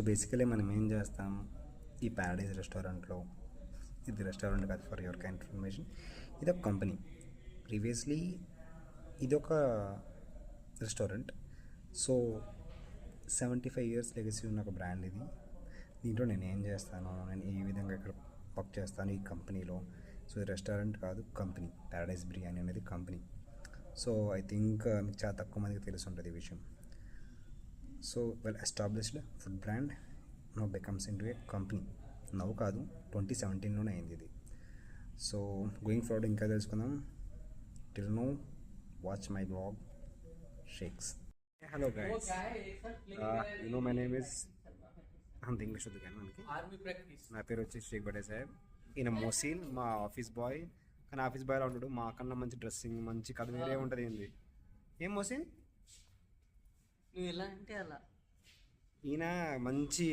Basically మనం ఏం చేస్తాం ఈ ప్యారడైజ్ రెస్టారెంట్లో, ఇది రెస్టారెంట్ కాదు, ఫర్ యువర్ కైండ్ ఇన్ఫర్మేషన్, ఇది ఒక కంపెనీ. ప్రీవియస్లీ ఇది ఒక రెస్టారెంట్. సో 75 years లెగసీ ఉన్న ఒక బ్రాండ్ ఇది. దీంట్లో నేను ఏం చేస్తాను, నేను ఏ విధంగా ఇక్కడ వర్క్ చేస్తాను ఈ కంపెనీలో. సో ఇది రెస్టారెంట్ కాదు, కంపెనీ. ప్యారడైజ్ బిర్యానీ అనేది కంపెనీ. సో ఐ థింక్ మీకు చాలా తక్కువ మందికి తెలిసి ఉంటుంది ఈ విషయం. So well established food brand now becomes in to A company. నవ్వు కాదు, 2017లోనే అయింది ఇది. సో గోయింగ్ ఫార్వర్డ్ ఇంకా తెలుసుకుందాం. Till no watch my blog shakes. Hello guys, you know my name is, అంత ఇంగ్లీష్ వద్దు కానీ మనకి. నా పేరు వచ్చి షేక్ బడే సాహెబ్. ఈయన మోసీన్, మా ఆఫీస్ బాయ్. కానీ ఆఫీస్ బాయ్లో ఉంటాడు, మా కన్నా మంచి డ్రెస్సింగ్, మంచి కథ వేరే ఉంటుంది. ఏంది ఏం మోసీన్, నువ్వు ఎలా అంటే అలా. ఈయన మంచి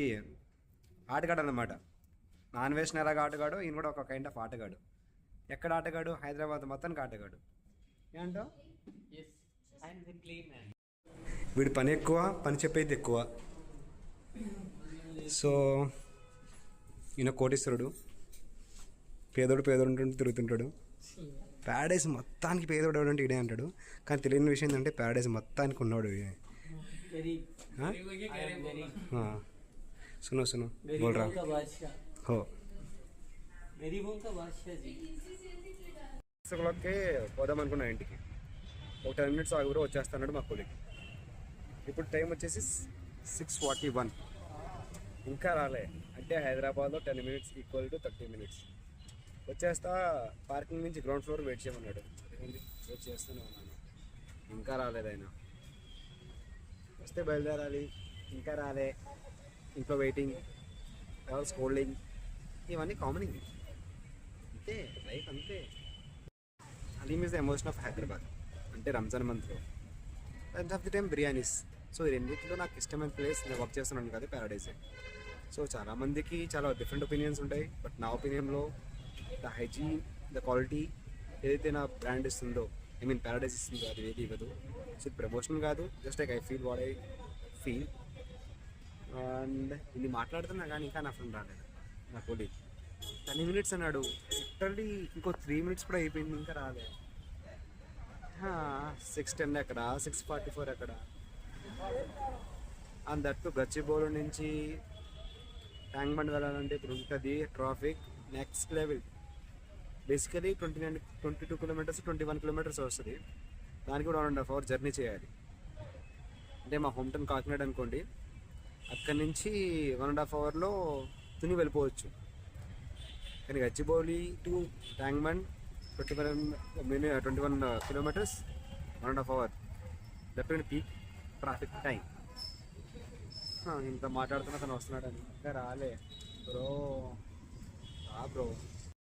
ఆటగాడు అన్నమాట. నాన్ వెజ్ ఎలాగ ఆటగాడు, ఈయన కూడా ఒక కైండ్ ఆఫ్ ఆటగాడు. ఎక్కడ ఆటగాడు? హైదరాబాద్ మొత్తానికి ఆటగాడు. ఏంటో వీడు పని ఎక్కువ, పని చెప్పేది ఎక్కువ. సో ఈయన కోటీశ్వరుడు, పేదోడు ఉంటుంటే తిరుగుతుంటాడు. ప్యారడైజ్ మొత్తానికి పేదోడు ఎవడంటే ఇడే అంటాడు. కానీ తెలియని విషయం ఏంటంటే ప్యారడైజ్ మొత్తానికి ఉన్నాడు. सुनो सुनो बोल रहा हो. కి పోదాం అనుకున్నా ఇంటికి. ఒక 10 minutes ఆగురు వచ్చేస్తాడు మా కొలికి. ఇప్పుడు టైం వచ్చేసి 6:41. ఇంకా రాలే. అంటే హైదరాబాద్లో 10 minutes ఈక్వల్ టు 30 minutes. వచ్చేస్తా, పార్కింగ్ నుంచి గ్రౌండ్ ఫ్లోర్ వెయిట్ చేయమన్నాడు. వెయిట్ చేస్తూనే ఉన్నాను, ఇంకా రాలేదు ఆయన. వస్తే బయలుదేరాలి, ఇంకా రాలే. ఇంట్లో వెయిటింగ్, ఎవరు స్కోల్డింగ్, ఇవన్నీ కామన్. అంతే లైఫ్, అంతే. Haleem is the emotion of Hyderabad. అంటే రంజాన్ మంత్లో lunch of the time biryanis. So ఈ రెండింటిలో నాకు ఇష్టమైన ప్లేస్ నేను వర్క్ చేస్తున్నాను కదా, ప్యారడైజ్. సో చాలామందికి చాలా డిఫరెంట్ ఒపీనియన్స్ ఉంటాయి. బట్ నా ఒపీనియన్లో ద హైజీన్, ద క్వాలిటీ ఏదైతే నా బ్రాండ్ ఇస్తుందో, ఐ మీన్ ప్యారడైజ్ ఇస్తుందో, అది ఏది ఇవ్వదు. సో ఇది ప్రమోషన్ కాదు, just like I feel what I feel. And ఇది మాట్లాడుతున్నా కానీ ఇంకా నా ఫ్రెండ్ రాలేదు, నా కొలీగ్. 10 minutes అన్నాడు. లిటరల్లీ ఇంకో 3 minutes కూడా అయిపోయింది, ఇంకా రాలేదు. 6:10 ఎక్కడ, 6:44 ఎక్కడ. అండ్ దట్టు గచ్చిబౌలి నుంచి ట్యాంక్ బండ్ వెళ్ళాలంటే ఇప్పుడు ఉంటుంది traffic next level. Basically 22 kilometers 21 kilometers వస్తుంది. దానికి కూడా 1.5 hours జర్నీ చేయాలి. అంటే మా హోమ్ టౌన్ కాకినాడ అనుకోండి, అక్కడి నుంచి 1.5 hourలో తుని వెళ్ళిపోవచ్చు. కానీ Gachibowli to tank bund 21 kilometers 1.5 hour. That peak traffic time. ఇంత మాట్లాడుతున్నా తను వస్తున్నాడని, ఇంకా రాలే బ్రో. బ్రో